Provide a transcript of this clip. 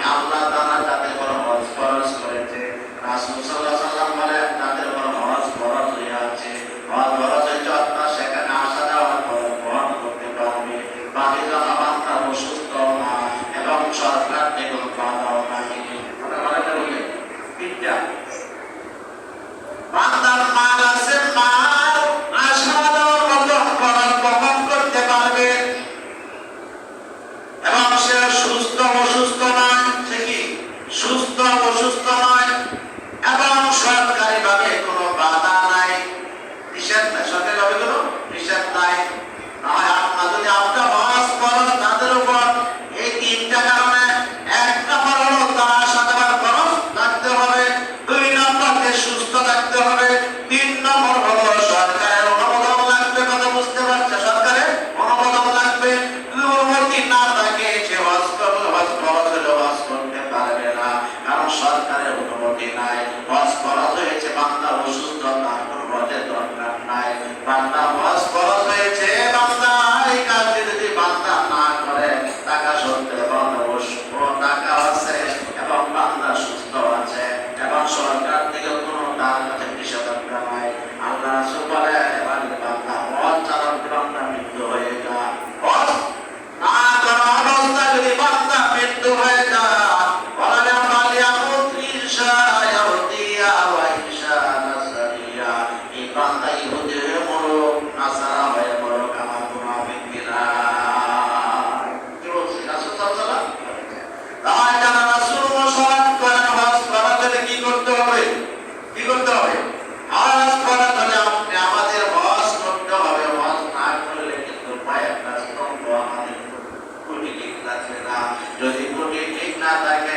আমি আল্লাহ তাআলা যাদের উপর হজ ফরজ করেছে, রাসূল সাল্লাল্লাহু আলাইহি ওয়াসাল্লাম বলেন যাদের উপর হজ ফরজ হয়ে আছে, হজ ফরজ হয়েছে অর্থাৎ সেখানে আসা যাওয়ার খরচ বহন করতে পারবে, বাকি যারা বান্দা অসুস্থ না এবং সরকার থেকে বাধাও থাকে। কথা বলতে বলে তিনটা বান্দার মাল আছে, মাল আসা যাওয়ার মতো খরচ বহন করতে পারবে এবং সে সুস্থ অসুস্থ নয়, সে কি সুস্থ অসুস্থ নয় এবং সরকারি ভাবে কোনো বাধা নাই, নিষেধ নাই, সরকারি ভাবে কোনো নিষেধ নাই। নয় আপনার যদি আপনার হজ ফরজ তাদের উপর এই তিনটা কারণে, এক নম্বর হলো তার আসা যাওয়ার খরচ রাখতে হবে, দুই নম্বর সুস্থ থাকতে হবে, তিন নম্বর হলো সরকারের অনুমোদন লাগবে। কথা বুঝতে পারছে? সরকারের অনুমোদন লাগবে। অনুমতি না থাকে সে হজ করতে পারবে না, কারণ সরকারের অনুমতি নাই। হজ ফরজ হয়েছে, বান্দা অসুস্থ, তার কোনো হজের দরকার নাই। বান্দা হজ ফরজ হয়েছে, বান্দা এই কাজটি যদি বান্দা না করে, টাকা সত্ত্বে টাকা আছে এবং বান্দা সুস্থ আছে এবং সরকার থেকে কোনো তার কাছে নিষেধাজ্ঞা নাই, আল্লাহ রাসূল বলে এবার বান্দা হজ চালান বান্দা মৃত্যু হয়ে যায়, হজ না করা অবস্থায় যদি বান্দা মৃত্যু হয়ে যায়, বলে মালিয়ামুত ইনশা ইয়াহুদিয়া ওয়া ইনশা নাসারিয়া, এই বান্দা ইহুদি হয়ে মরুক, নাসারা হয়ে মরুক, আমার কোনো আপত্তি নাই। কি বলছে রাসূল সাল্লাল্লাহু আলাইহি ওয়াসাল্লাম? তাই যারা রাসূল মুশাররফ করেন হজ করার জন্য কি করতে হবে? কি করতে হবে? হজ করার জন্য আপনি আমাদের হজ করতে হবে। হজ না করলে কিন্তু পায়ের স্তম্ভ আমাদের কোটি ঠিক থাকবে না। যদি কোটি ঠিক না থাকে